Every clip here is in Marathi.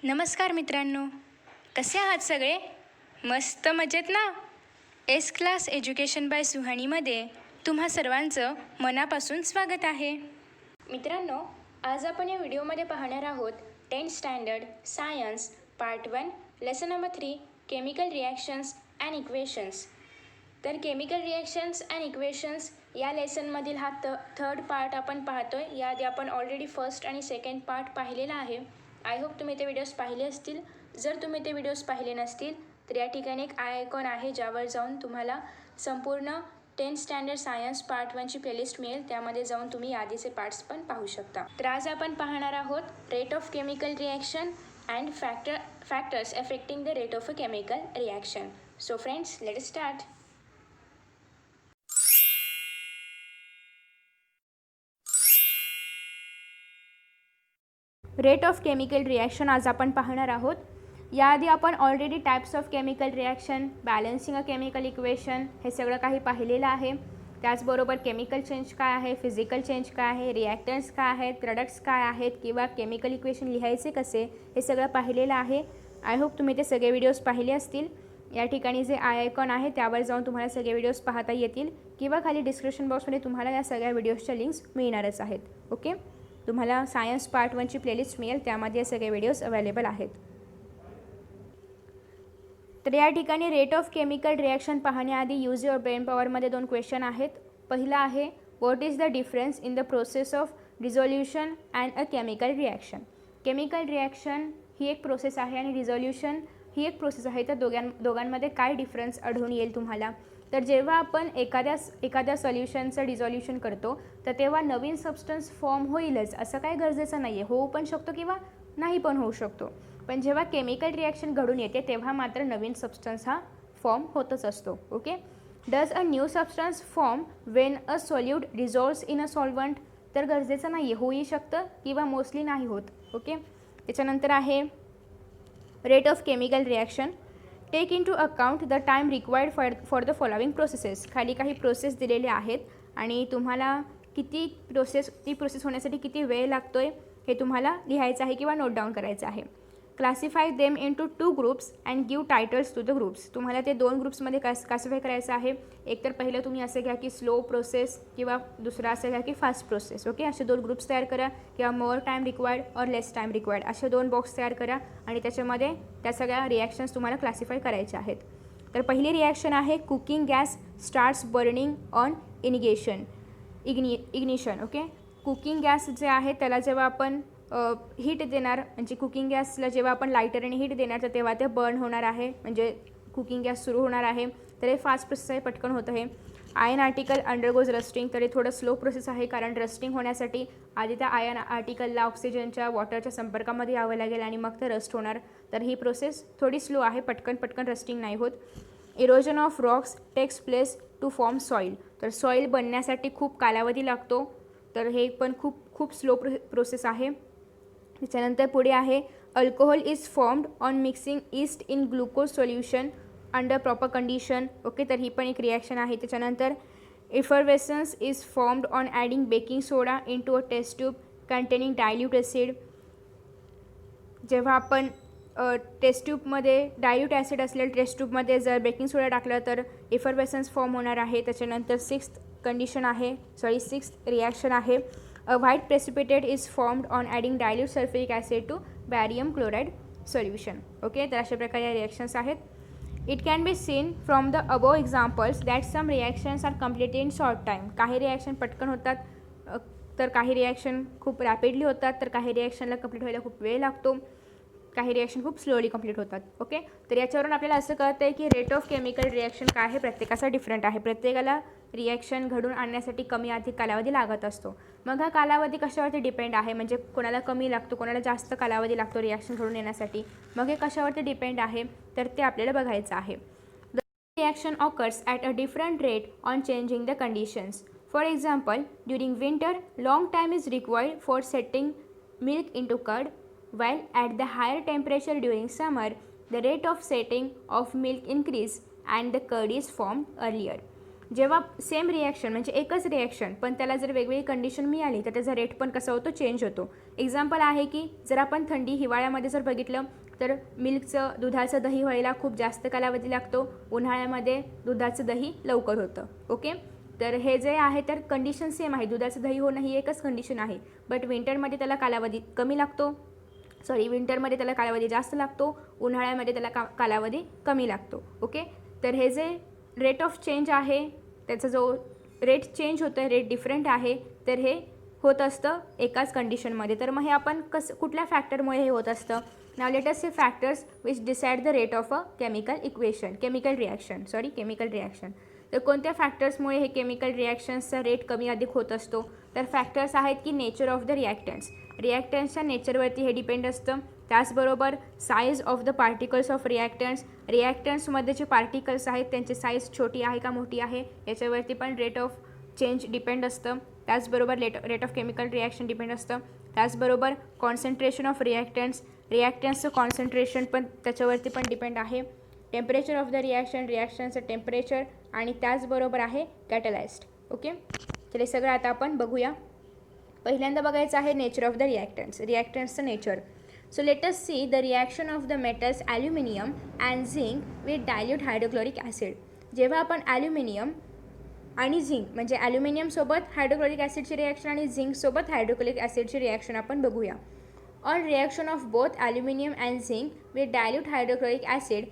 नमस्कार मित्रांनो, कसे आहात सगळे? मस्त मजेत ना? एस क्लास एज्युकेशन बाय सुहानीमध्ये तुम्हा सर्वांचं मनापासून स्वागत आहे. मित्रांनो, आज आपण या व्हिडिओमध्ये पाहणार आहोत 10th standard science part 1 lesson number 3 chemical reactions and equations. तर केमिकल रिॲक्शन्स अँड इक्वेशन्स या लेसनमधील हा थर्ड पार्ट आपण पाहतोय. याआधी आपण ऑलरेडी फर्स्ट आणि सेकंड पार्ट पाहिलेला आहे. आय होप तुम्ही ते व्हिडिओज पाहिले असतील. जर तुम्ही ते व्हिडिओज पाहिले नसतील तर या ठिकाणी एक आय आयकॉन आहे, ज्यावर जाऊन तुम्हाला संपूर्ण 10th स्टँडर्ड सायन्स पार्ट 1ची प्लेलिस्ट मिळेल. त्यामध्ये जाऊन तुम्ही यादीचे पार्ट्स पण पाहू शकता. तर आज आपण पाहणार आहोत rate of chemical reaction and factors affecting the rate of a chemical reaction. So friends, let us start. Rate of chemical reaction आज आपण पाहणार आहोत. याआधी आपण already types of chemical reaction, balancing a chemical equation हे सगळं काही पाहिलेलं आहे. त्याचबरोबर केमिकल चेंज काय आहे, फिजिकल चेंज काय आहे, रिॲक्टन्स काय आहेत, प्रोडक्ट्स काय आहेत किंवा केमिकल इक्वेशन लिहायचे कसे हे सगळं पाहिलेलं आहे. आय होप तुम्ही ते सगळे व्हिडिओज पाहिले असतील. या ठिकाणी जे आय आयकॉन आहे त्यावर जाऊन तुम्हाला सगळे व्हिडिओज पाहता येतील किंवा खाली डिस्क्रिप्शन बॉक्समध्ये तुम्हाला या सगळ्या व्हिडिओजच्या लिंक्स मिळणारच आहेत. ओके, तुम्हाला सायन्स पार्ट 1ची प्लेलिस्ट मिळेल, त्यामध्ये हे सगळे व्हिडिओज अवेलेबल आहेत. तर या ठिकाणी रेट ऑफ केमिकल रिॲक्शन पाहण्याआधी यूज युअर ब्रेन पॉवरमध्ये 2 क्वेश्चन आहेत. पहिला आहे, what is the difference in the process of resolution and a chemical reaction. Chemical reaction ही एक प्रोसेस आहे आणि रिझोल्युशन ही एक प्रोसेस आहे. तर दोघांमध्ये काय डिफरन्स आढळून येईल तुम्हाला? तर जेव्हा आपण एखाद्या सोल्युशनचं डिझोल्युशन करतो तर तेव्हा नवीन सबस्टन्स फॉर्म होईलच असं काही गरजेचं नाही आहे. होऊ पण शकतो किंवा नाही पण होऊ शकतो. पण जेव्हा केमिकल रिॲक्शन घडून येते तेव्हा मात्र नवीन सबस्टन्स हा फॉर्म होतच असतो. Okay, does a new substance form when a solute dissolves in a solvent. तर गरजेचं नाही आहे, होऊ शकतं किंवा मोस्टली नाही होत. ओके, त्याच्यानंतर आहे rate of chemical reaction. Take into account the time required for the following processes. खाली काही प्रोसेस दिलेले आहेत आणि तुम्हाला ती प्रोसेस होण्यासाठी किती वेळ लागतो आहे हे तुम्हाला लिहायचं आहे किंवा नोट डाऊन करायचं आहे. Classify them into 2 groups and give titles to the groups. तुम्हाला ते 2 ग्रुप्समध्ये क्लासिफाय करायचं आहे. एक तर पहिलं तुम्ही असं घ्या की स्लो प्रोसेस किंवा दुसरा असं घ्या की फास्ट प्रोसेस. ओके, असे 2 ग्रुप्स तयार करा किंवा मोर टाईम रिक्वायर्ड और लेस टाईम रिक्वायर्ड असे 2 बॉक्स तयार करा आणि त्याच्यामध्ये त्या सगळ्या रिॲक्शन्स तुम्हाला क्लासिफाय करायच्या आहेत. तर पहिली रिॲक्शन आहे cooking gas starts burning on ignition. Okay, cooking gas जे आहे त्याला जेव्हा आपण हीट देणार, म्हणजे कुकिंग गॅसला जेव्हा आपण लायटरने हीट देणार तर तेव्हा ते बर्न होणार आहे, म्हणजे कुकिंग गॅस सुरू होणार आहे. तर हे फास्ट प्रोसेस आहे, पटकन होतं हे. Ion article undergoes rusting. तर हे थोडं स्लो प्रोसेस आहे, कारण रस्टिंग होण्यासाठी आधी त्या आयन आर्टिकलला ऑक्सिजनच्या वॉटरच्या संपर्कामध्ये यावं लागेल आणि मग ते रस्ट होणार. तर ही प्रोसेस थोडी स्लो आहे, पटकन रस्टिंग नाही होत. Erosion of rocks takes place to form soil. तर सॉईल बनण्यासाठी खूप कालावधी लागतो, तर हे पण खूप स्लो प्रोसेस आहे. त्याच्यानंतर पुढे आहे alcohol is formed on mixing yeast in glucose solution under proper condition. Okay, तर ही पण एक रिॲक्शन आहे. त्याच्यानंतर effervescence is formed on adding baking soda into a test tube containing dilute acid. जेव्हा आपण टेस्ट ट्यूबमध्ये डायल्यूट ॲसिड असलेल्या टेस्ट ट्यूबमध्ये जर बेकिंग सोडा टाकला तर इफरवेसन्स फॉर्म होणार आहे. त्याच्यानंतर सिक्स्थ रिॲक्शन आहे a white precipitate is formed on adding dilute sulfuric acid to barium chloride solution. Okay, तर अशा प्रकारे या रिॲक्शन्स आहेत. It can be seen from the above examples that some reactions are completed in short time. काही रिॲक्शन पटकन होतात, तर काही रिॲक्शन खूप रॅपिडली होतात, तर काही रिॲक्शनला कंप्लीट व्हायला खूप वेळ लागतो, काही रिॲक्शन खूप स्लोली कंप्लीट होतात. ओके, तर याच्यावरून आपल्याला असं कळतं आहे की रेट ऑफ केमिकल रिॲक्शन काय आहे, प्रत्येकाचा डिफरंट आहे. प्रत्येकाला रिॲक्शन घडून आणण्यासाठी कमी अधिक कालावधी लागत असतो. मग हा कालावधी कशावरती डिपेंड आहे, म्हणजे कोणाला कमी लागतो, कोणाला जास्त कालावधी लागतो रिॲक्शन घडून येण्यासाठी, मग हे कशावरती डिपेंड आहे तर ते आपल्याला बघायचं आहे. The reaction occurs at a different rate on changing the conditions. For example, during winter long time is required for setting milk into curd, while at the higher temperature during summer the rate of setting of milk increase and the curd is formed earlier. जेव्हा सेम रिॲक्शन म्हणजे एकच रिॲक्शन पण त्याला जर वेगवेगळी कंडिशन मिळाली तर त्याचा रेट पण कसा होतो, चेंज होतो. एक्झाम्पल आहे की जर आपण हिवाळ्यामध्ये जर बघितलं तर दुधाचं दही व्हायला खूप जास्त कालावधी लागतो, उन्हाळ्यामध्ये दुधाचं दही लवकर होतं. ओके, तर हे जे आहे तर कंडिशन सेम आहे, दुधाचं दही होणं ही एकच कंडिशन आहे. बट विंटरमध्ये त्याला कालावधी कमी लागतो, विंटरमध्ये त्याला कालावधी जास्त लागतो, उन्हाळ्यामध्ये त्याला कालावधी कमी लागतो. ओके, तर हे जे रेट ऑफ चेंज आहे त्याचा जो रेट चेंज होतं आहे, रेट डिफरंट आहे, तर हे होत असतं एकाच कंडिशनमध्ये. तर मग हे आपण कुठल्या फॅक्टरमुळे हे होत असतं. Now let us say factors which decide the rate of a chemical reaction. तर कोणत्या फॅक्टर्समुळे हे केमिकल रिॲक्शन्सचा रेट कमी अधिक होत असतो. तर फॅक्टर्स आहेत की नेचर ऑफ द रिॲक्टन्सच्या नेचरवरती हे डिपेंड असतं. त्याचबरोबर size of the particles of रिॲक्टन्समध्ये जे पार्टिकल्स आहेत त्यांची साईज छोटी आहे का मोठी आहे याच्यावरती पण रेट ऑफ चेंज डिपेंड असतं. त्याचबरोबर rate of chemical reaction depend असतं. त्याचबरोबर कॉन्सन्ट्रेशन ऑफ रिॲक्टन्सचं कॉन्सन्ट्रेशन पण त्याच्यावरती पण डिपेंड आहे. टेम्परेचर ऑफ द रिॲक्शनचं टेम्परेचर आणि त्याचबरोबर आहे कॅटलाइस्ट. ओके, तर हे सगळं आता आपण बघूया. पहिल्यांदा बघायचं आहे नेचर ऑफ द रिॲक्टन्सचं nature. So let us see the reaction of the metals aluminium and zinc with dilute hydrochloric acid. जेव्हा आपण ॲल्युमिनियम आणि झिंक म्हणजे ॲल्युमिनियमसोबत हायड्रोक्लोरिक ॲसिडची रिॲक्शन आणि झिंकसोबत हायड्रोक्लोरिक ॲसिडची रिॲक्शन आपण बघूया. On reaction of both aluminium and zinc with dilute hydrochloric acid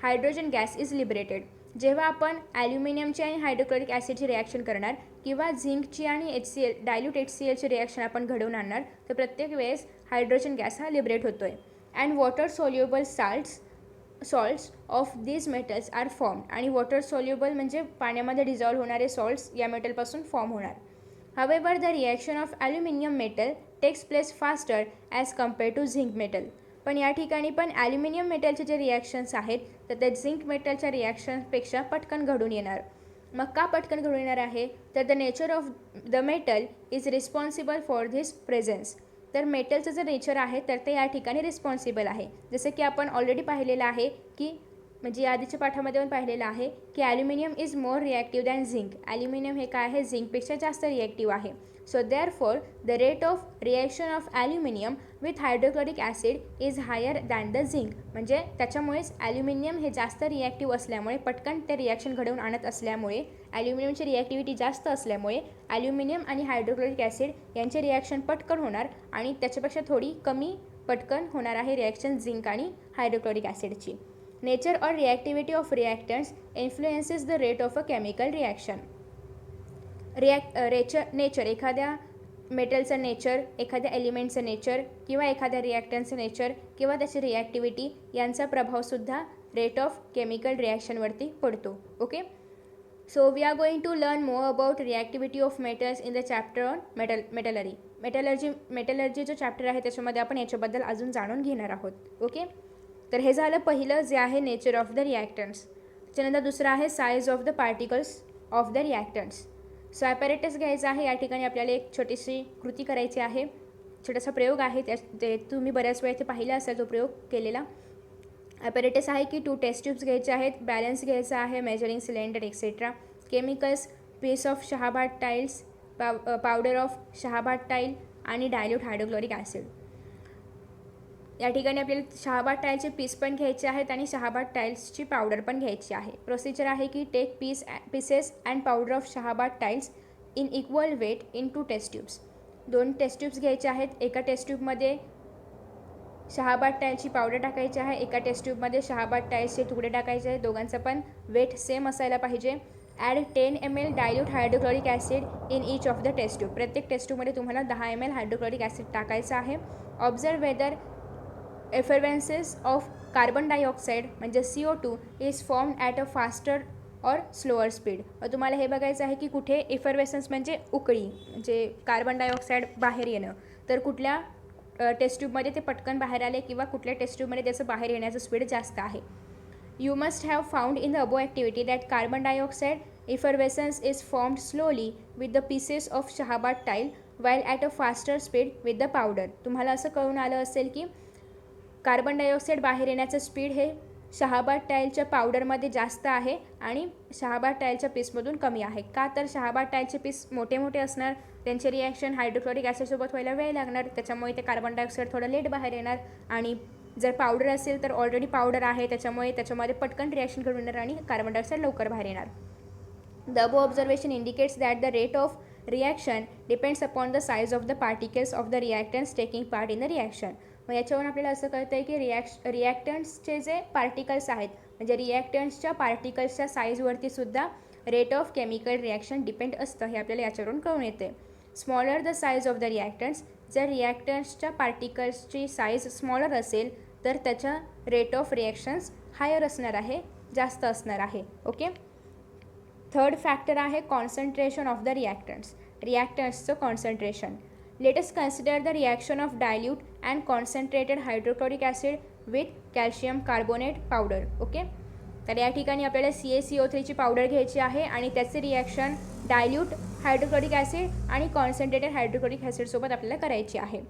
hydrogen gas is liberated. जेव्हा आपण ॲल्युमिनियमची आणि हायड्रोक्लोरिक ॲसिडची रिॲक्शन करणार किंवा झिंकची आणि डायल्यूट HClची रिॲक्शन आपण घडवून आणणार तर प्रत्येक वेळेस हायड्रोजन गॅस हा लिबरेट होतो आहे. And water soluble salts of these metals are form. आणि वॉटर सोल्युबल म्हणजे पाण्यामध्ये डिझॉल्व्ह होणारे सॉल्ट्स या मेटलपासून फॉर्म होणार. However, the reaction of aluminium metal takes place faster as compared to zinc metal. पण या ठिकाणी पण ॲल्युमिनियम मेटलचे जे रिॲक्शन्स आहेत तर ते झिंक मेटलच्या रिॲक्शन्सपेक्षा पटकन घडून येणार. मग का पटकन घडून येणार आहे तर the nature of the metal is responsible for this presence. तर मेटलचं जे नेचर आहे तर ते या ठिकाणी रिस्पॉन्सिबल आहे. जसं की आपण ऑलरेडी पाहिलेलं आहे की म्हणजे आधीच्या पाठामध्ये पण पाहिलेलं आहे की aluminium is more reactive than zinc. Aluminium हे काय आहे, झिंकपेक्षा जास्त रिॲक्टिव्ह आहे. So therefore the rate of reaction of aluminium with hydrochloric acid is higher than the zinc. म्हणजे त्याच्यामुळेच ॲल्युमिनियम हे जास्त रिॲक्टिव्ह असल्यामुळे पटकन ते रिॲक्शन घडवून आणत असल्यामुळे ॲल्युमिनियमची रिॲक्टिव्हिटी जास्त असल्यामुळे ॲल्युमिनियम आणि हायड्रोक्लोरिक ॲसिड यांचे रिॲक्शन पटकन होणार आणि त्याच्यापेक्षा थोडी कमी पटकन होणार आहे रिॲक्शन झिंक आणि हायड्रोक्लोरिक ॲसिडची. नेचर और reactivity of reactants influences the rate of a chemical reaction. Nature एखाद्या मेटलचं नेचर, एखाद्या एलिमेंटचं नेचर किंवा एखाद्या रिॲक्टन्सचं नेचर किंवा त्याची रिॲक्टिव्हिटी यांचा प्रभावसुद्धा रेट ऑफ केमिकल रिॲक्शनवरती पडतो. Okay, so we are going to learn more about reactivity of metals in the chapter on metallurgy जो चॅप्टर आहे त्याच्यामध्ये आपण याच्याबद्दल अजून जाणून घेणार आहोत. ओके, तर हे झालं पहिलं जे आहे नेचर ऑफ द रिॲक्टन्ट्स. त्याच्यानंतर दुसरं आहे size of the particles of the reactants. So apparatus घ्यायचं आहे. या ठिकाणी आपल्याला एक छोटीशी कृती करायची आहे, छोटासा प्रयोग आहे. ते तुम्ही बऱ्याच वेळा ते पाहिला असेल तो प्रयोग केलेला. ॲपॅरेटस आहे की 2 टेस्ट ट्यूब्स घ्यायचे आहेत, बॅलन्स घ्यायचा आहे, measuring cylinder etcetera, chemicals, piece of Shahabad tiles, powder of Shahabad tile आणि डायल्यूट हायड्रोक्लोरिक ॲसिड. या ठिकाणी आपल्याला शहाबाद टाईलचे पीस पण घ्यायचे आहेत आणि शहाबाद टाईल्सची पावडर पण घ्यायची आहे. प्रोसिजर आहे की take pieces and powder of Shahabad tiles in equal weight in 2 test tubes. 2 test tubes घ्यायचे आहेत. एका टेस्ट ट्यूबमध्ये शहाबाद टाईलची पावडर टाकायची आहे, एका टेस्ट ट्यूबमध्ये शहाबाद टाईल्सचे तुकडे टाकायचे आहेत. दोघांचं पण वेट सेम असायला पाहिजे. Add 10 ml dilute hydrochloric acid in each of the test tube. प्रत्येक टेस्ट ट्यूबमध्ये तुम्हाला 10 ml हायड्रोक्लोरिक ॲसिड टाकायचं आहे. Observe whether effervescence of carbon dioxide म्हणजे CO2 is formed at a faster और स्लोअर स्पीड. तुम्हाला हे बघायचं आहे की कुठे इफरवेसन्स म्हणजे उकळी म्हणजे कार्बन डायऑक्साईड बाहेर येणं, तर कुठल्या टेस्ट ट्यूबमध्ये ते पटकन बाहेर आले किंवा कुठल्या टेस्ट ट्यूबमध्ये त्याचं बाहेर येण्याचं स्पीड जास्त आहे. You must have found in the above activity that carbon dioxide effervescence is formed slowly with the pieces of Shahabad tile while at a faster speed with the powder. तुम्हाला असं कळून आलं असेल की कार्बन डायऑक्साईड बाहेर येण्याचं स्पीड हे शहाबाद टाईलच्या पावडरमध्ये जास्त आहे आणि शहाबाद टाईलच्या पीसमधून कमी आहे. का तर शहाबाद टाईलचे पीस मोठे मोठे असणार, त्यांचे रिॲक्शन हायड्रोक्लोरिक ॲसिडसोबत व्हायला वेळ लागणार, त्याच्यामुळे ते कार्बन डायऑक्साईड थोडं लेट बाहेर येणार. आणि जर पावडर असेल तर ऑलरेडी पावडर आहे, त्याच्यामुळे त्याच्यामध्ये पटकन रिॲक्शन घडून येणार आणि कार्बन डायऑक्साईड लवकर बाहेर येणार. The above observation indicates that the rate of reaction depends upon the size of the particles of the reactants taking part in the reaction. मग याच्यावरून आपल्याला असं कळतं आहे की रिॲक्टंट्सचे जे पार्टिकल्स आहेत, म्हणजे रिॲक्टंट्सच्या पार्टिकल्सच्या साईजवरती सुद्धा rate of chemical reaction depend असतं, हे आपल्याला याच्यावरून कळून येते. Smaller the size of the reactants, जर रिॲक्टंट्सच्या पार्टिकल्सची साईज स्मॉलर असेल तर त्याच्या रेट ऑफ रिॲक्शन्स हायर असणार आहे, जास्त असणार आहे. ओके. थर्ड फॅक्टर आहे कॉन्सन्ट्रेशन ऑफ द रिॲक्टंट्सचं concentration. Let us consider the reaction of dilute and concentrated hydrochloric acid with calcium carbonate powder. Okay. तर या ठिकाणी आपल्याला CaCO3ची पावडर घ्यायची आहे आणि त्याचे रिॲक्शन डायल्यूट हायड्रोक्लोरिक ॲसिड आणि कॉन्सन्ट्रेटेड हायड्रोक्लोरिक ॲसिडसोबत आपल्याला करायची आहे.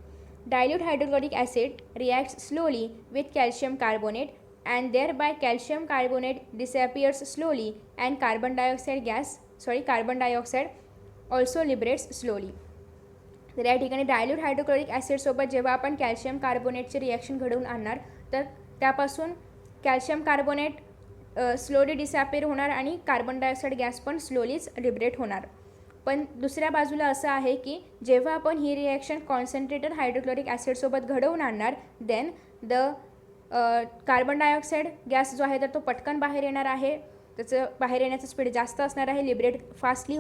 Dilute hydrochloric acid reacts slowly with calcium carbonate and thereby calcium carbonate disappears slowly and carbon dioxide also liberates slowly. तर या ठिकाणी डायल्यूट हायड्रोक्लोरिक ॲसिडसोबत जेव्हा आपण कॅल्शियम कार्बोनेटचे रिॲक्शन घडवून आणणार तर त्यापासून कॅल्शियम कार्बोनेट स्लोली डिसॅपियर होणार आणि कार्बन डायऑक्साईड गॅस पण स्लोलीच लिबरेट होणार. पण दुसऱ्या बाजूला असं आहे की जेव्हा आपण ही रिॲक्शन कॉन्सन्ट्रेटेड हायड्रोक्लोरिक ॲसिडसोबत घडवून आणणार then the carbon dioxide gas जो आहे तर तो पटकन बाहेर येणार आहे, त्याचं बाहेर येण्याचं स्पीड जास्त असणार आहे, लिबरेट फास्ट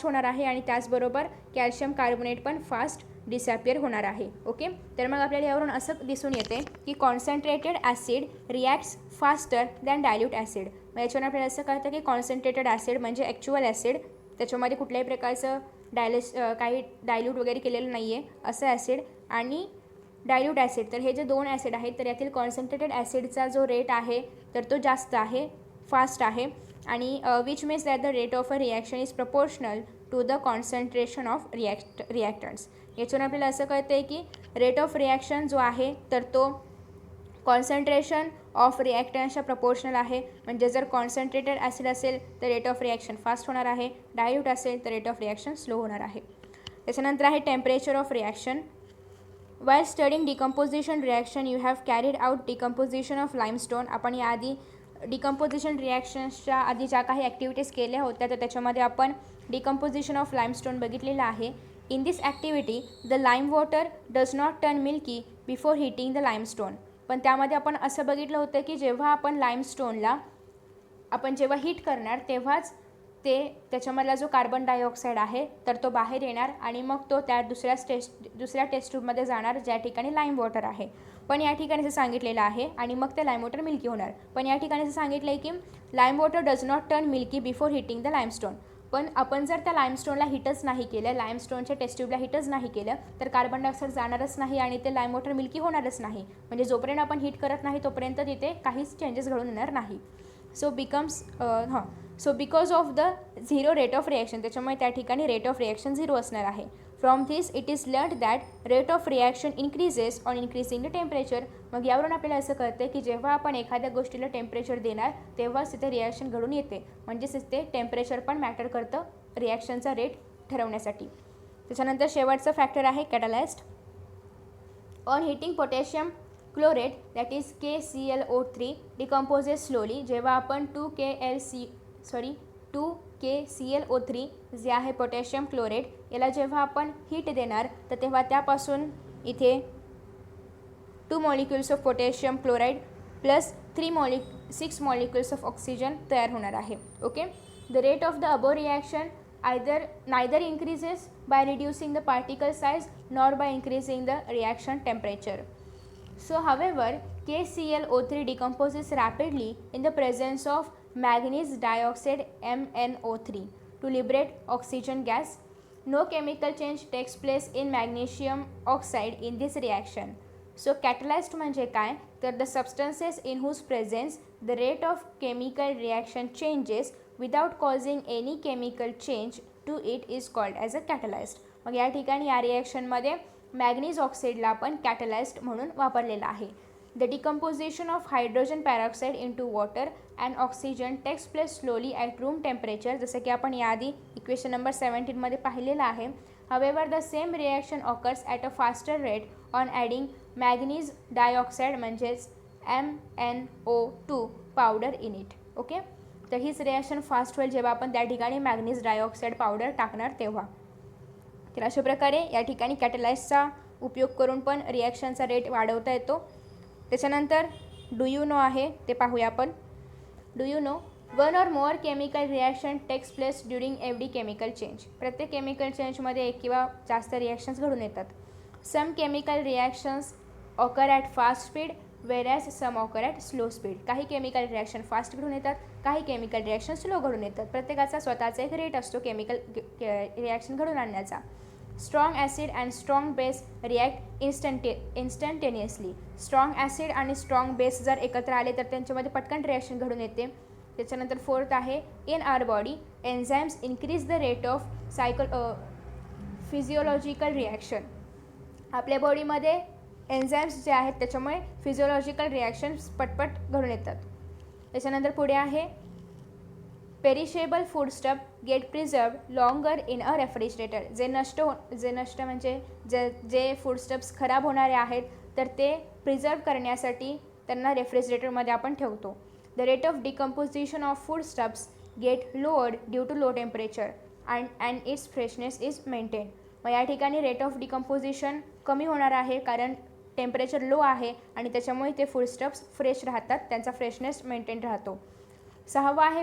होणार आहे आणि त्याचबरोबर कॅल्शियम कार्बोनेट पण फास्ट डिसॅपियर होणार आहे. ओके. तर मग आपल्याला यावरून असं दिसून येते की concentrated acid reacts faster than dilute acid. मग याच्यावर आपल्याला असं कळतं की कॉन्सन्ट्रेटेड ॲसिड म्हणजे ॲक्च्युअल ॲसिड, त्याच्यामध्ये कुठल्याही प्रकारचं काही डायल्यूट वगैरे केलेलं नाही आहे असं ॲसिड, आणि डायल्यूट ॲसिड. तर हे जे दोन ॲसिड आहेत तर यातील कॉन्सन्ट्रेटेड ॲसिडचा जो रेट आहे तर तो जास्त आहे, फास्ट आहे, आणि which means that the rate of a reaction is proportional to the concentration of reactants. याच्यावर आपल्याला असं कळतं आहे की रेट ऑफ रिॲक्शन जो आहे तर तो कॉन्सन्ट्रेशन ऑफ रिॲक्टंट्सच्या प्रपोर्शनल आहे. म्हणजे जर कॉन्सन्ट्रेटेड ॲसिड असेल तर रेट ऑफ रिॲक्शन फास्ट होणार आहे, डायल्यूट असेल तर रेट ऑफ रिॲक्शन स्लो होणार आहे. त्याच्यानंतर आहे temperature of reaction. While studying decomposition reaction, you have carried out decomposition of limestone. आपण याआधी डिकम्पोजिशन रिॲक्शन्सच्या आधी ज्या काही ॲक्टिव्हिटीज केल्या होत्या तर त्याच्यामध्ये आपण डिकम्पोजिशन ऑफ लाईमस्टोन बघितलेलं आहे. In this activity the lime water does not turn milky before heating the limestone. पण त्यामध्ये आपण असं बघितलं होतं की जेव्हा आपण लाईमस्टोनला जेव्हा हीट करणार तेव्हाच त्याच्यामधला जो कार्बन डायऑक्साईड आहे तर तो बाहेर येणार आणि मग तो त्या दुसऱ्या टेस्ट ट्यूबमध्ये जाणार ज्या ठिकाणी लाईम वॉटर आहे. पण या ठिकाणी असं सांगितलेलं आहे आणि मग ते लाईम वॉटर मिल्की होणार. पण या ठिकाणी असं सांगितलं आहे की lime water does not turn milky before heating the limestone. पण आपण जर त्या लाईमस्टोनला हिटच नाही केलं, लाईमस्टोनच्या टेस्ट ट्यूबला हिटच नाही केलं तर कार्बन डायऑक्साईड जाणारच नाही आणि ते लाईम वॉटर मिल्की होणारच नाही. म्हणजे जोपर्यंत आपण हीट करत नाही तोपर्यंत तिथे काहीच चेंजेस घडून येणार नाही. So because of the zero rate of reaction, त्याच्यामुळे त्या ठिकाणी रेट ऑफ रिॲक्शन झिरो असणार आहे. From this it is learn that rate of reaction increases on increasing the temperature. मग यावरून आपल्याला असं कळतं की जेव्हा आपण एखाद्या गोष्टीला टेम्परेचर देणार तेव्हाच तिथे रिॲक्शन घडून येते. म्हणजेच तिथे टेम्परेचर पण मॅटर करतं रिॲक्शनचा रेट ठरवण्यासाठी. त्याच्यानंतर शेवटचा फॅक्टर आहे catalyst. On heating potassium chlorate that is KClO3 decomposes slowly. जेव्हा आपण 2KClO3 जे आहे पोटॅशियम क्लोरेट याला जेव्हा आपण हीट देणार तर तेव्हा त्यापासून इथे 2 molecules of potassium chloride plus 6 molecules of oxygen तयार होणार आहे. Okay. The rate of the above reaction neither increases by reducing the particle size nor by increasing the reaction temperature. So however, KClO3 decomposes rapidly in the presence of manganese dioxide MnO3 to liberate oxygen gas. No chemical change takes place in magnesium oxide in this reaction. So catalyst म्हणजे काय तर the substances in whose presence the rate of chemical reaction changes without causing any chemical change to it is called as a catalyst. मग या ठिकाणी या रिॲक्शनमध्ये मॅग्नीज ऑक्साईडला आपण कॅटलाइस्ट म्हणून वापरलेला आहे. The decomposition of hydrogen peroxide into water and oxygen takes place slowly at room temperature, जसं की आपण याआधी इक्वेशन नंबर 17 मध्ये पाहिलेलं आहे. However, the same reaction occurs at a faster rate on adding manganese dioxide म्हणजेच MnO2 powder in it. Okay, तर हीच रिॲक्शन फास्ट होईल जेव्हा आपण त्या ठिकाणी मॅग्नीज डायऑक्साईड पावडर टाकणार तेव्हा. तर अशा प्रकारे या ठिकाणी कॅटलाइजचा उपयोग करून पण रिॲक्शनचा रेट वाढवता येतो. त्याच्यानंतर डू यू नो आहे ते पाहूया आपण. Do you know one or more chemical reaction takes place during every chemical change. प्रत्येक केमिकल चेंजमध्ये एक किंवा जास्त रिॲक्शन्स घडून येतात. Some chemical reactions occur at fast speed whereas some occur at slow speed. काही केमिकल रिॲक्शन फास्ट घडून येतात, काही केमिकल रिॲक्शन स्लो घडून येतात. प्रत्येकाचा स्वतःचा एक रेट असतो केमिकल रिॲक्शन घडून आणण्याचा. Strong acid and strong base react instantaneously. Strong acid आणि स्ट्रॉंग बेस जर एकत्र आले तर त्यांच्यामध्ये पटकन रिॲक्शन घडून येते. त्याच्यानंतर फोर्थ आहे in our body enzymes increase the rate of physiological reaction. आपल्या बॉडीमध्ये एन्झाईम्स जे आहेत त्याच्यामुळे फिजिओलॉजिकल रिॲक्शन्स पटपट घडून येतात. त्याच्यानंतर पुढे आहे perishable foodstuff get preserved longer in a refrigerator. जे नष्ट म्हणजे जे फूडस्टफ्स खराब होणारे आहेत तर ते प्रिझर्व करण्यासाठी त्यांना रेफ्रिजरेटरमध्ये आपण ठेवतो. The rate of decomposition of foodstuffs get lowered due to low temperature and its freshness is maintain. मग या ठिकाणी रेट ऑफ डिकम्पोजिशन कमी होणार आहे कारण टेम्परेचर लो आहे आणि त्याच्यामुळे ते फूडस्टफ्स फ्रेश राहतात, त्यांचा फ्रेशनेस मेंटेन राहतो. सहावा आहे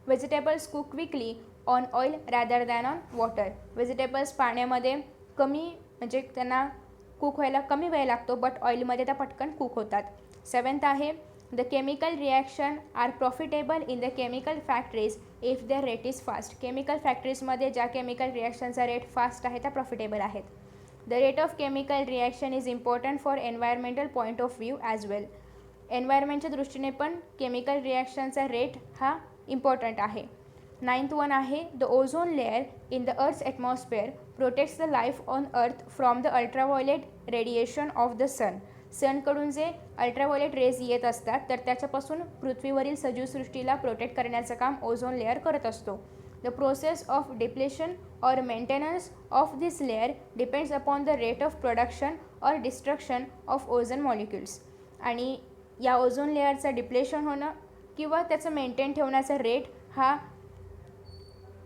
vegetables cook quickly on oil rather than on water. Vegetables पाण्यामध्ये कमी म्हणजे त्यांना कुक व्हायला कमी वेळ लागतो बट ऑइलमध्ये त्या पटकन कुक होतात. सेवन्थ आहे the chemical reaction are profitable in the chemical factories if their rate is fast. Chemical फॅक्टरीजमध्ये ज्या केमिकल रिॲक्शनचा रेट फास्ट आहे त्या प्रॉफिटेबल आहेत. The rate of chemical reaction is important for environmental point of view as well. एन्व्हायरमेंटच्या दृष्टीने पण केमिकल रिॲक्शनचा रेट हा इम्पॉर्टंट आहे. नाइन्थ वन आहे the ozone layer in the earth's atmosphere protects the life on earth from the ultraviolet radiation of the सन. सनकडून जे अल्ट्राव्हायोलेट रेज येत असतात तर त्याच्यापासून पृथ्वीवरील सजीवसृष्टीला प्रोटेक्ट करण्याचं काम ओझोन लेअर करत असतो. The process of depletion or maintenance of this layer depends upon the rate of production or destruction of ozone molecules. आणि या ओझोन लेअरचं डिप्लेशन होणं किंवा त्याचं मेंटेन ठेवण्याचा रेट हा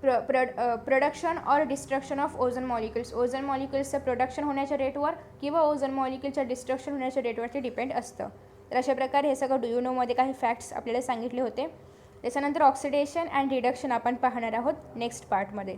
प्रोडक्शन और destruction of ozone molecules. Ozone मॉलिक्युल्सचं प्रोडक्शन होण्याच्या रेटवर किंवा ओझोन मॉलिक्युलच्या डिस्ट्रक्शन होण्याच्या रेटवरती डिपेंड असतं. तर अशा प्रकारे हे सगळं डू यू नोमध्ये काही फॅक्ट्स आपल्याला सांगितले होते. त्याच्यानंतर ऑक्सिडेशन अँड रिडक्शन आपण पाहणार आहोत नेक्स्ट पार्टमध्ये.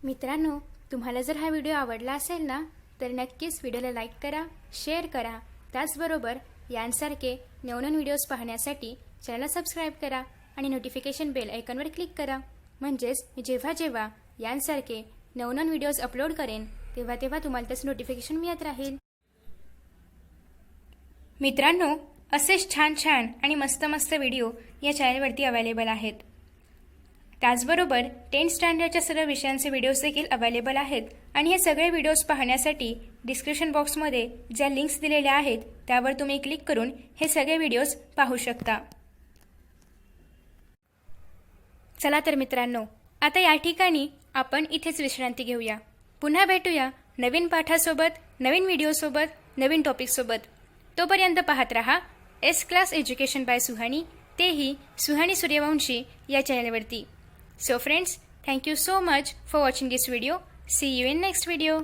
मित्रांनो, तुम्हाला जर हा व्हिडिओ आवडला असेल ना तर नक्कीच व्हिडिओला लाईक करा, शेअर करा. त्याचबरोबर यांसारखे नवनवीन व्हिडिओज पाहण्यासाठी चॅनलला सबस्क्राईब करा आणि नोटिफिकेशन बेल आयकॉनवर क्लिक करा. म्हणजेच मी जेव्हा यांसारखे नवनवीन व्हिडिओज अपलोड करेन तेव्हा तुम्हाला त्याचं नोटिफिकेशन मिळत राहील. मित्रांनो, असेच छान आणि मस्त व्हिडिओ या चॅनलवरती अवेलेबल आहेत. त्याचबरोबर 10th स्टँडर्डच्या सर्व विषयांचे व्हिडिओज देखील अवेलेबल आहेत आणि हे सगळे व्हिडिओज पाहण्यासाठी डिस्क्रिप्शन बॉक्समध्ये ज्या लिंक्स दिलेल्या आहेत त्यावर तुम्ही क्लिक करून हे सगळे व्हिडिओज पाहू शकता. चला तर मित्रांनो, आता या ठिकाणी आपण इथेच विश्रांती घेऊया. पुन्हा भेटूया नवीन पाठासोबत, नवीन व्हिडिओसोबत, नवीन टॉपिकसोबत. तोपर्यंत पाहत रहा S class education by Suhani, तेही सुहानी सूर्यवंशी या चॅनलवरती. So friends, thank you so much for watching this video. See you in next video.